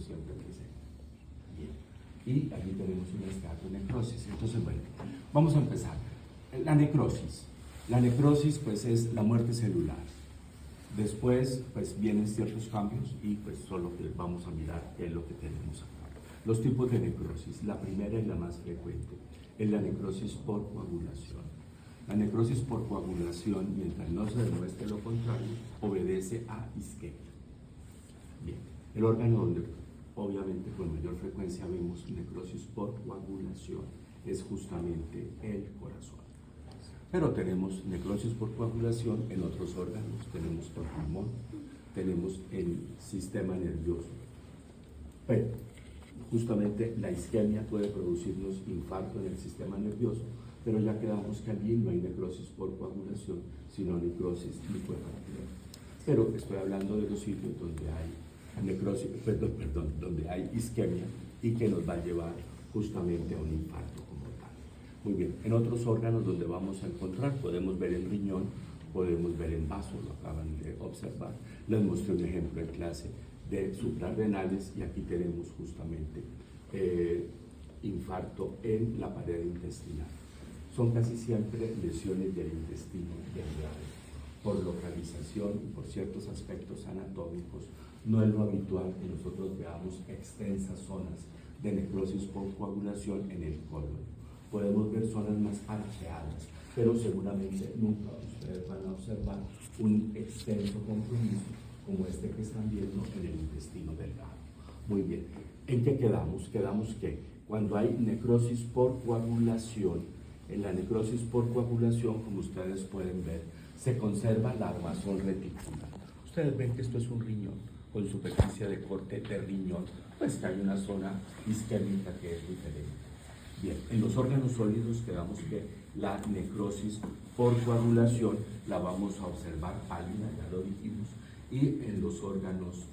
siempre presente. Bien. Y aquí tenemos una esteatocnecrosis. Entonces, bueno, vamos a empezar. La necrosis. La necrosis, pues, es la muerte celular. Después, pues, vienen ciertos cambios y, pues, solo que vamos a mirar qué es lo que tenemos acá. Los tipos de necrosis. La primera y la más frecuente es la necrosis por coagulación. La necrosis por coagulación, mientras no se demuestre lo contrario, obedece a isquemia. Bien, el órgano donde obviamente con mayor frecuencia vemos necrosis por coagulación es justamente el corazón. Pero tenemos necrosis por coagulación en otros órganos, tenemos el pulmón, tenemos el sistema nervioso. Pero justamente la isquemia puede producirnos infarto en el sistema nervioso, pero ya quedamos que allí no hay necrosis por coagulación, sino necrosis linfohepática. Pero estoy hablando de los sitios donde hay necrosis, donde hay isquemia y que nos va a llevar justamente a un infarto como tal. Muy bien, en otros órganos donde vamos a encontrar, podemos ver el riñón, podemos ver el vaso, lo acaban de observar. Les mostré un ejemplo en clase de suprarrenales y aquí tenemos justamente infarto en la pared intestinal. Son casi siempre lesiones del intestino delgado. Por localización y por ciertos aspectos anatómicos, no es lo habitual que nosotros veamos extensas zonas de necrosis por coagulación en el colon. Podemos ver zonas más arqueadas, pero seguramente nunca ustedes van a observar un extenso compromiso como este que están viendo en el intestino delgado. Muy bien, ¿en qué quedamos? Quedamos que cuando hay necrosis por coagulación, en la necrosis por coagulación, como ustedes pueden ver, se conserva la armazón reticular. Ustedes ven que esto es un riñón con superficie de corte de riñón, pues que hay una zona isquémica que es diferente. Bien, en los órganos sólidos quedamos que la necrosis por coagulación la vamos a observar pálida, ya lo dijimos, y en los órganos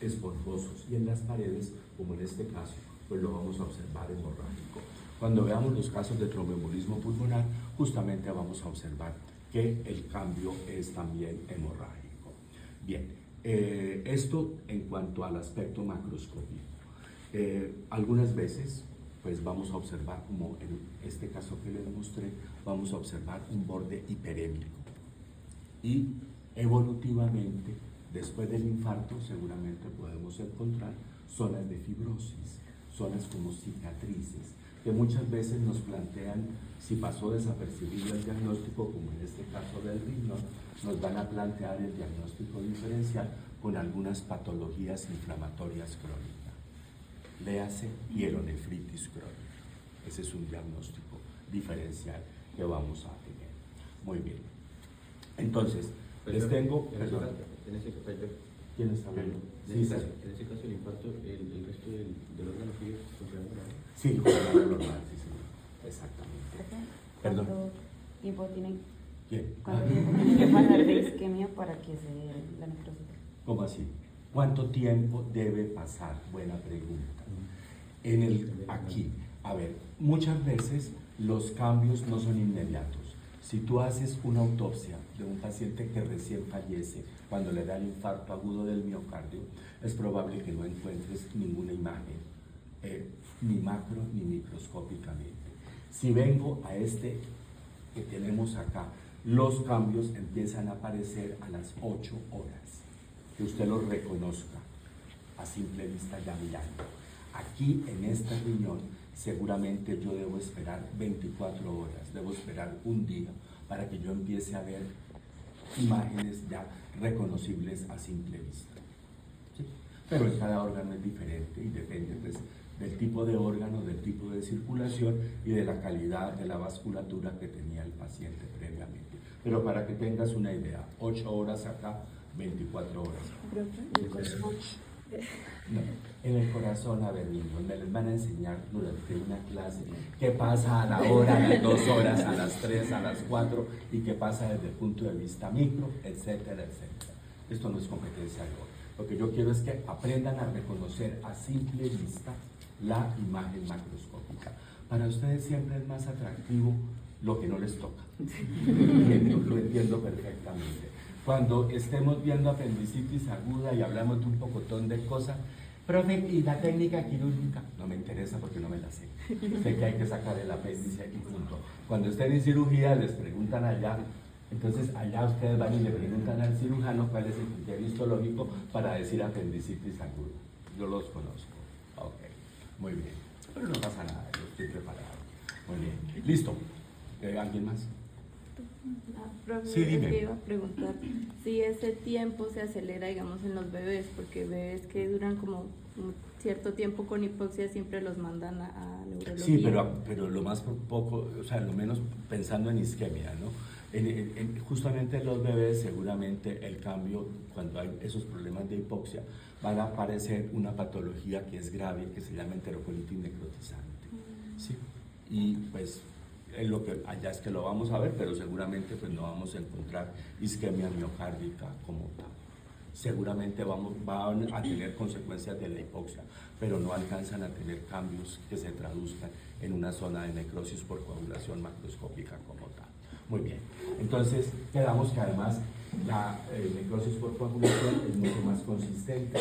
esponjosos y en las paredes, como en este caso, pues lo vamos a observar hemorrágico. Cuando veamos los casos de tromboembolismo pulmonar, justamente vamos a observar que el cambio es también hemorrágico. Bien, esto en cuanto al aspecto macroscópico. Algunas veces, pues vamos a observar, como en este caso que les mostré, vamos a observar un borde hiperémico. Y evolutivamente, después del infarto, seguramente podemos encontrar zonas de fibrosis, zonas como cicatrices, que muchas veces nos plantean, si pasó desapercibido el diagnóstico, como en este caso del riñón, nos van a plantear el diagnóstico diferencial con algunas patologías inflamatorias crónicas. Léase pielonefritis crónica. Ese es un diagnóstico diferencial que vamos a tener. Muy bien. Entonces, les tengo... Perdón. En ese caso, ¿Quién está hablando? En ese caso el infarto, el resto del órgano sigue funcionando normal. Sí, funcionando normal, sí, señor. Exactamente. Perdón. ¿Cuánto tiempo tiene ¿Quién? que pasar de isquemia para que se dé la necrosis? ¿Cómo así? ¿Cuánto tiempo debe pasar? Buena pregunta. Aquí, a ver, muchas veces los cambios no son inmediatos. Si tú haces una autopsia de un paciente que recién fallece cuando le da el infarto agudo del miocardio, es probable que no encuentres ninguna imagen, ni macro ni microscópicamente. Si vengo a este que tenemos acá, los cambios empiezan a aparecer a las 8 horas, que usted los reconozca a simple vista ya mirando. Aquí en este riñón seguramente yo debo esperar 24 horas, debo esperar un día para que yo empiece a ver imágenes ya reconocibles a simple vista. ¿Sí? Pero en cada órgano es diferente y depende pues, del tipo de órgano, del tipo de circulación y de la calidad de la vasculatura que tenía el paciente previamente. Pero para que tengas una idea, 8 horas acá, 24 horas. No, en el corazón, a ver, niños, me les van a enseñar durante una clase qué pasa a la hora, a las 2 horas, a las 3, a las 4 y qué pasa desde el punto de vista micro, etcétera, etcétera. Esto no es competencia de hoy. Lo que yo quiero es que aprendan a reconocer a simple vista la imagen macroscópica. Para ustedes siempre es más atractivo lo que no les toca. Lo entiendo perfectamente. Cuando estemos viendo apendicitis aguda y hablamos de un pocotón de cosas, Profe, ¿y la técnica quirúrgica? No me interesa porque no me la sé. Sé que hay que sacar el apéndice y punto. Cuando estén en cirugía les preguntan allá, entonces allá ustedes van y le preguntan al cirujano cuál es el criterio histológico para decir apendicitis aguda. Yo los conozco. Ok, muy bien. Pero no pasa nada, yo estoy preparado. Muy bien. Listo. ¿Alguien más? Profe, Sí, dime. te iba a preguntar si ese tiempo se acelera, digamos, en los bebés, porque bebés que duran como un cierto tiempo con hipoxia siempre los mandan a neurología. Sí, pero lo más poco, o sea, lo menos pensando en isquemia, ¿no? Justamente en los bebés seguramente el cambio, cuando hay esos problemas de hipoxia, van a aparecer una patología que es grave, que se llama enterocolitis necrotizante, ¿sí? Y pues es lo que allá es que lo vamos a ver, pero seguramente pues no vamos a encontrar isquemia miocárdica como tal. Seguramente van a tener consecuencias de la hipoxia, pero no alcanzan a tener cambios que se traduzcan en una zona de necrosis por coagulación macroscópica como tal. Muy bien, entonces quedamos que además la necrosis por coagulación es mucho más consistente,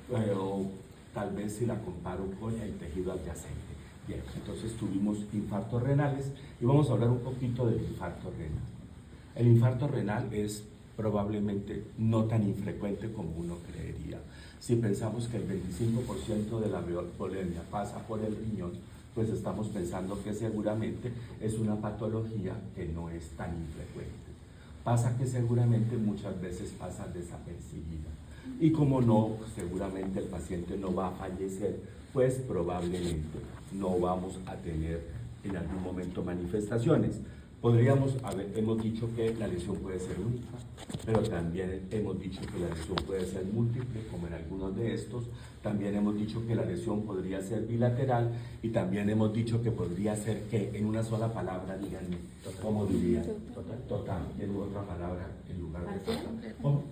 pero tal vez si la comparo con el tejido adyacente. Bien, entonces tuvimos infartos renales y vamos a hablar un poquito del infarto renal. El infarto renal es probablemente no tan infrecuente como uno creería. Si pensamos que el 25% de la violencia pasa por el riñón, pues estamos pensando que seguramente es una patología que no es tan infrecuente. Pasa que seguramente muchas veces pasa desapercibida. Y como no, seguramente el paciente no va a fallecer, pues probablemente no vamos a tener en algún momento manifestaciones. Hemos dicho que la lesión puede ser única, pero también hemos dicho que la lesión puede ser múltiple, como en algunos de estos. También hemos dicho que la lesión podría ser bilateral y también hemos dicho que podría ser que en una sola palabra, díganme, ¿cómo diría? Total. ¿Tiene otra palabra en lugar de total? ¿Cómo?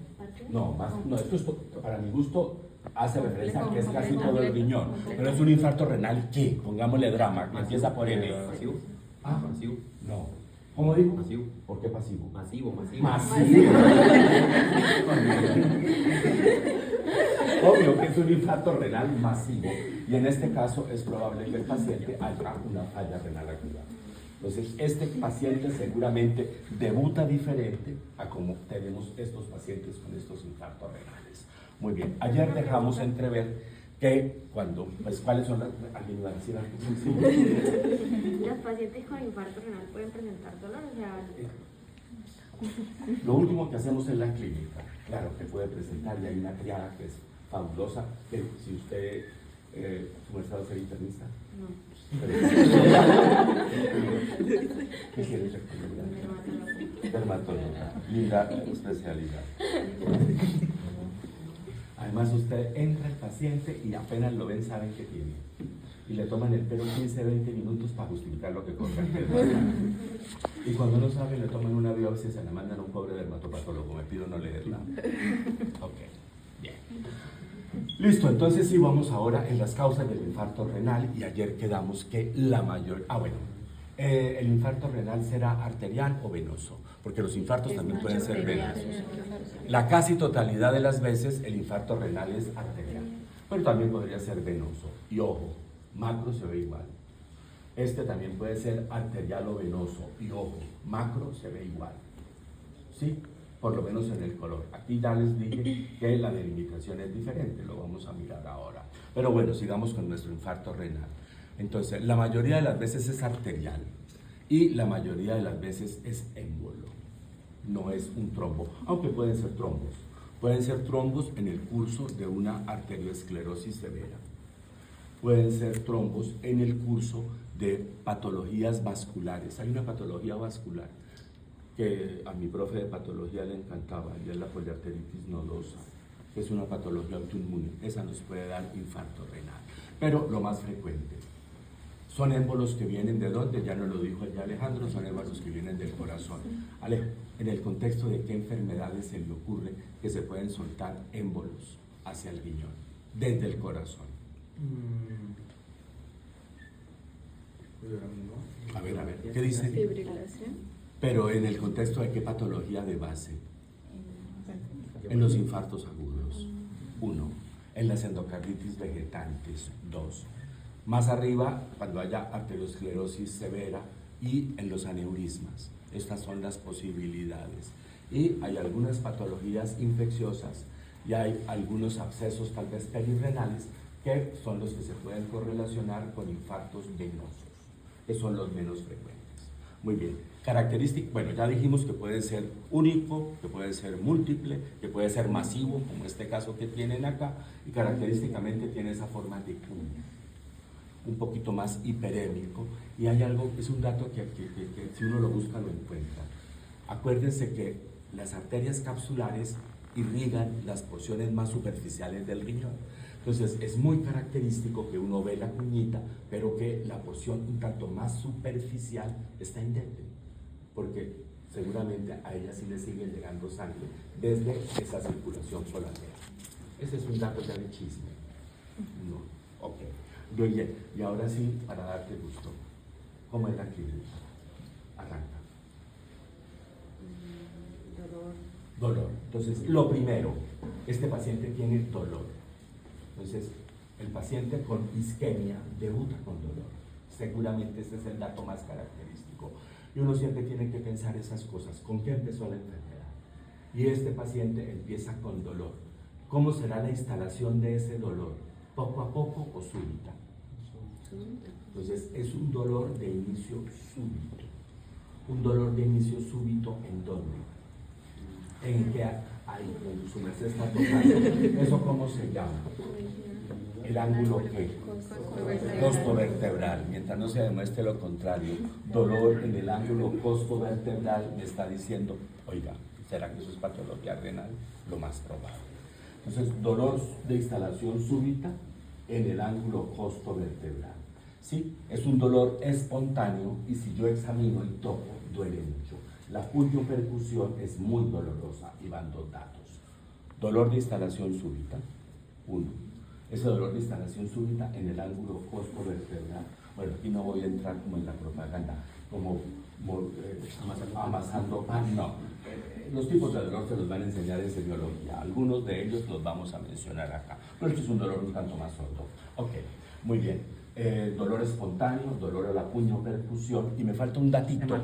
No, esto es, para mi gusto hace referencia a que es casi todo el riñón, pero es un infarto renal que, pongámosle drama, que empieza por M. ¿Pasivo? Ah, ¿Pasivo? no. ¿Cómo digo? Masivo. ¿Por qué pasivo? Masivo. Masivo. Obvio que es un infarto renal masivo y en este caso es probable que el paciente haya una falla renal aguda. Entonces, este paciente seguramente debuta diferente a como tenemos estos pacientes con estos infartos renales. Muy bien, ayer dejamos entrever que cuando, pues, ¿cuáles son las? ¿Alguien iba a decir algo? Sí. Los pacientes con infarto renal pueden presentar dolor, o sea, Lo último que hacemos en la clínica, claro que puede presentar, y hay una triada que es fabulosa, que si usted, ¿su merced va a ser internista? no. ¿Qué quiere ser? Dermatóloga, linda especialidad. Además usted entra al paciente y apenas lo ven saben qué tiene. Y le toman el pelo 15-20 minutos para justificar lo que corta el pelo. Y cuando no saben le toman una biopsia y se la mandan a un pobre dermatopatólogo. Me pido no leerla. Ok, bien. Listo, entonces sí vamos ahora en las causas del infarto renal y ayer quedamos que la mayor... el infarto renal será arterial o venoso, porque los infartos también pueden ser venosos. La casi totalidad de las veces el infarto renal es arterial, pero también podría ser venoso. Y ojo, macro se ve igual. Este también puede ser arterial o venoso. Y ojo, macro se ve igual. ¿Sí? Por lo menos en el color. Aquí ya les dije que la delimitación es diferente, lo vamos a mirar ahora. Pero bueno, sigamos con nuestro infarto renal. Entonces, la mayoría de las veces es arterial y la mayoría de las veces es émbolo, no es un trombo, aunque pueden ser trombos. Pueden ser trombos en el curso de una arteriosclerosis severa. Pueden ser trombos en el curso de patologías vasculares. Hay una patología vascular que a mi profe de patología le encantaba, y es la poliarteritis nodosa, que es una patología autoinmune. Esa nos puede dar infarto renal. Pero lo más frecuente son émbolos que vienen ¿de dónde? Ya nos lo dijo ya Alejandro, son émbolos que vienen del corazón. Alejo, en el contexto de qué enfermedades se le ocurre que se pueden soltar émbolos hacia el riñón, desde el corazón. A ver, ¿qué dice? Fibrilación. Pero en el contexto de qué patología de base. En los infartos agudos. 1. en las endocarditis vegetantes 2. Más arriba, cuando haya arteriosclerosis severa y en los aneurismas. Estas son las posibilidades. Y hay algunas patologías infecciosas y hay algunos abscesos tal vez perirrenales que son los que se pueden correlacionar con infartos venosos, que son los menos frecuentes. Muy bien, característica, bueno, ya dijimos que puede ser único, que puede ser múltiple, que puede ser masivo, como este caso que tienen acá, y característicamente tiene esa forma de cuña, un poquito más hiperémico, y hay algo, es un dato que si uno lo busca lo encuentra. Acuérdense que las arterias capsulares irrigan las porciones más superficiales del riñón. Entonces es muy característico que uno ve la cuñita, pero que la porción un tanto más superficial está indente, porque seguramente a ella sí le sigue llegando sangre desde esa circulación colateral. Ese es un dato ya de chisme. No, ok. Muy bien, y ahora sí, para darte gusto, ¿cómo es la clínica? Arranca. Dolor. Entonces, lo primero, este paciente tiene dolor. Entonces, el paciente con isquemia debuta con dolor. Seguramente ese es el dato más característico. Y uno siempre tiene que pensar esas cosas. ¿Con qué empezó la enfermedad? Y este paciente empieza con dolor. ¿Cómo será la instalación de ese dolor? ¿Poco a poco o súbita? Entonces, es un dolor de inicio súbito. ¿Un dolor de inicio súbito en dónde? En que ahí, en su merced está tocando. ¿Eso cómo se llama? El ángulo que costovertebral. Mientras no se demuestre lo contrario, dolor en el ángulo costovertebral me está diciendo, oiga, ¿será que eso es patología renal? Lo más probable. Entonces, dolor de instalación súbita en el ángulo costovertebral. ¿Sí? Es un dolor espontáneo y si yo examino y toco, duele mucho. La pulsiopercusión es muy dolorosa y van dos datos. Dolor de instalación súbita, 1. Ese dolor de instalación súbita en el ángulo costovertebral. Bueno, aquí no voy a entrar como en la propaganda, como amasando pan, no. Los tipos de dolor se los van a enseñar en semiología. Algunos de ellos los vamos a mencionar acá. Pero este es un dolor un tanto más sordo. Ok, muy bien. Dolor espontáneo, dolor a la puñopercusión, y me falta un datito.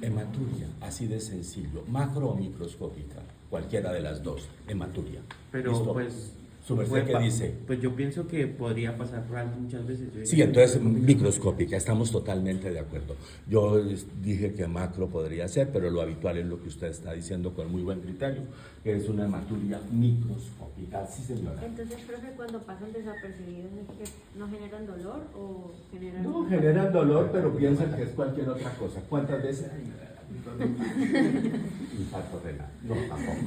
Hematuria, así de sencillo. Macro o microscópica, cualquiera de las dos. Hematuria. Pero ¿listo? pues... ¿Su merced qué dice? Pues yo pienso que podría pasar por alto muchas veces. Sí, entonces microscópica, estamos totalmente de acuerdo. Yo dije que macro podría ser, pero lo habitual es lo que usted está diciendo con muy buen criterio, que es una hematuria microscópica. Sí, señora. Entonces, profe, cuando pasan desapercibidos, ¿es que no generan dolor o generan...? No, generan dolor, pero piensan que es cualquier otra cosa. ¿Cuántas veces? Infarto renal. No, tampoco.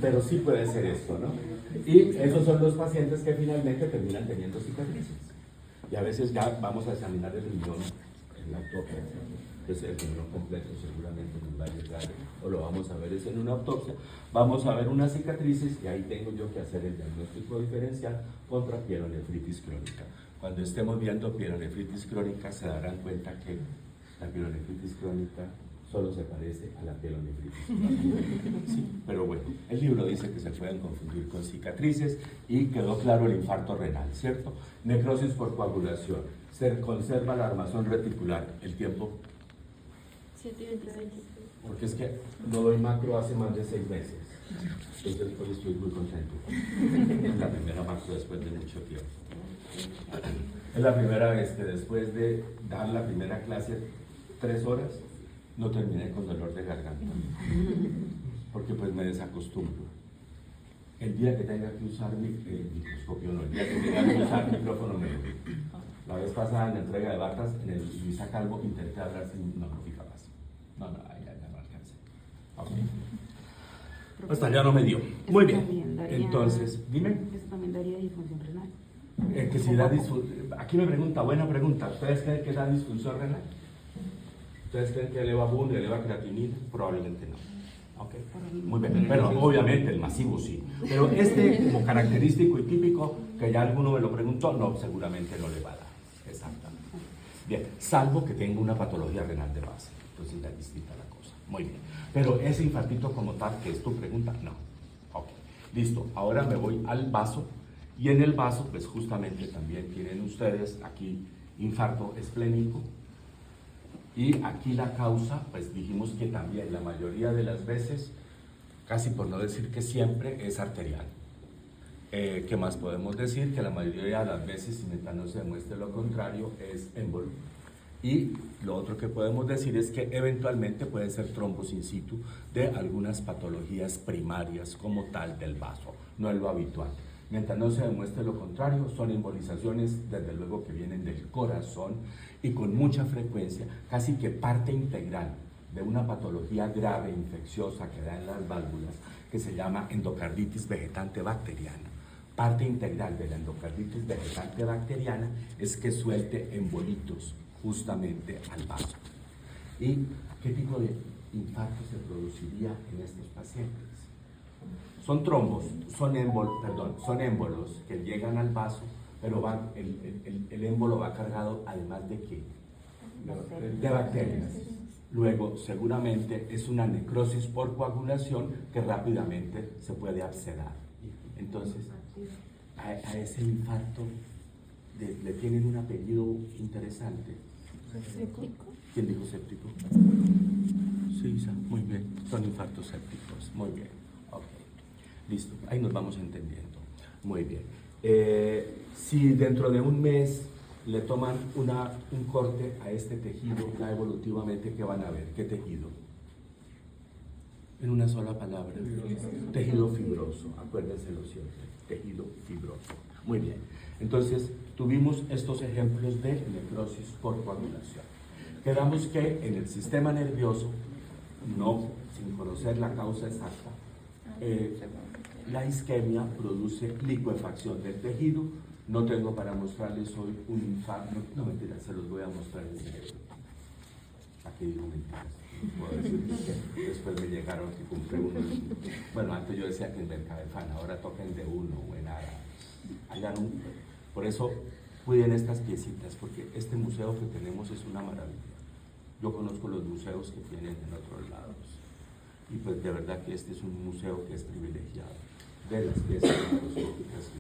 Pero sí puede ser esto, ¿no? Y esos son los pacientes que finalmente terminan teniendo cicatrices. Y a veces ya vamos a examinar el riñón en la autopsia. Entonces el riñón completo seguramente nos va a llegar, o lo vamos a ver es en una autopsia. Vamos a ver unas cicatrices y ahí tengo yo que hacer el diagnóstico diferencial contra pielonefritis crónica. Cuando estemos viendo pielonefritis crónica se darán cuenta que la pielonefritis crónica solo se parece a la pielonefritis crónica. Sí, pero bueno, el libro dice que se pueden confundir con cicatrices y quedó claro el infarto renal, ¿cierto? Necrosis por coagulación. Se conserva la armazón reticular. El tiempo, 7:26. porque es que no doy macro hace más de 6 meses. Entonces hoy estoy muy contento. Es la primera macro después de mucho tiempo. Es la primera vez que después de dar la primera clase 3 horas, no terminé con dolor de garganta, porque pues me desacostumbro. El día que tenga que usar microscopio, no, el día que tenga que usar micrófono, me lo digo. La vez pasada en la entrega de batas, en el Luisa Calvo, intenté hablar sin, no fui capaz. No, ya no alcancé. Okay. Hasta ya no me dio. Muy bien. Entonces, dime. Eso también daría disfunción renal. Que si da aquí me pregunta, buena pregunta, ¿ustedes creen que da disfunción renal? ¿Ustedes creen que eleva BUN, eleva creatinina? Probablemente no. Okay. Muy bien, pero obviamente el masivo sí. Pero como característico y típico, que ya alguno me lo preguntó, no, seguramente no le va a dar. Exactamente. Bien, salvo que tenga una patología renal de base. Entonces ya es distinta la cosa. Muy bien. Pero ese infartito como tal, que es tu pregunta, no. Ok. Listo, ahora me voy al vaso y en el vaso pues justamente también tienen ustedes aquí infarto esplénico y aquí la causa pues dijimos que también la mayoría de las veces, casi por no decir que siempre, es arterial. ¿Qué más podemos decir? Que la mayoría de las veces, y mientras no se demuestre lo contrario, es émbolo. Y lo otro que podemos decir es que eventualmente pueden ser trombos in situ de algunas patologías primarias como tal del vaso, no es lo habitual. Mientras no se demuestre lo contrario, son embolizaciones desde luego que vienen del corazón y con mucha frecuencia, casi que parte integral de una patología grave, infecciosa que da en las válvulas, que se llama endocarditis vegetante bacteriana. Parte integral de la endocarditis vegetante bacteriana es que suelte embolitos justamente al vaso. ¿Y qué tipo de infarto se produciría en estos pacientes? Son trombos, son émbolos que llegan al vaso, pero el émbolo va cargado además de ¿qué? De bacterias. Luego, seguramente es una necrosis por coagulación que rápidamente se puede abscedar. Entonces, a ese infarto le tienen un apellido interesante. ¿Séptico? ¿Quién dijo séptico? Sí, Isa, muy bien. Son infartos sépticos. Muy bien. Ok. Listo. Ahí nos vamos entendiendo. Muy bien. Si dentro de un mes le toman un corte a este tejido, ya evolutivamente, ¿qué van a ver? ¿Qué tejido? En una sola palabra. Tejido fibroso. Acuérdense lo siempre. Tejido fibroso. Muy bien. Entonces, tuvimos estos ejemplos de necrosis por coagulación. Quedamos que en el sistema nervioso, no sin conocer la causa exacta, la isquemia produce licuefacción del tejido. No tengo para mostrarles hoy un infarto, no mentira, se los voy a mostrar en directo. Aquí digo mentiras. Puedo decir que después me llegaron que compré uno. Bueno, antes yo decía que en Mercadefan, ahora toquen de uno o en Ara. Por eso cuiden estas piecitas, porque este museo que tenemos es una maravilla. Yo conozco los museos que tienen en otros lados. Y pues de verdad que este es un museo que es privilegiado. De las piezas microscópicas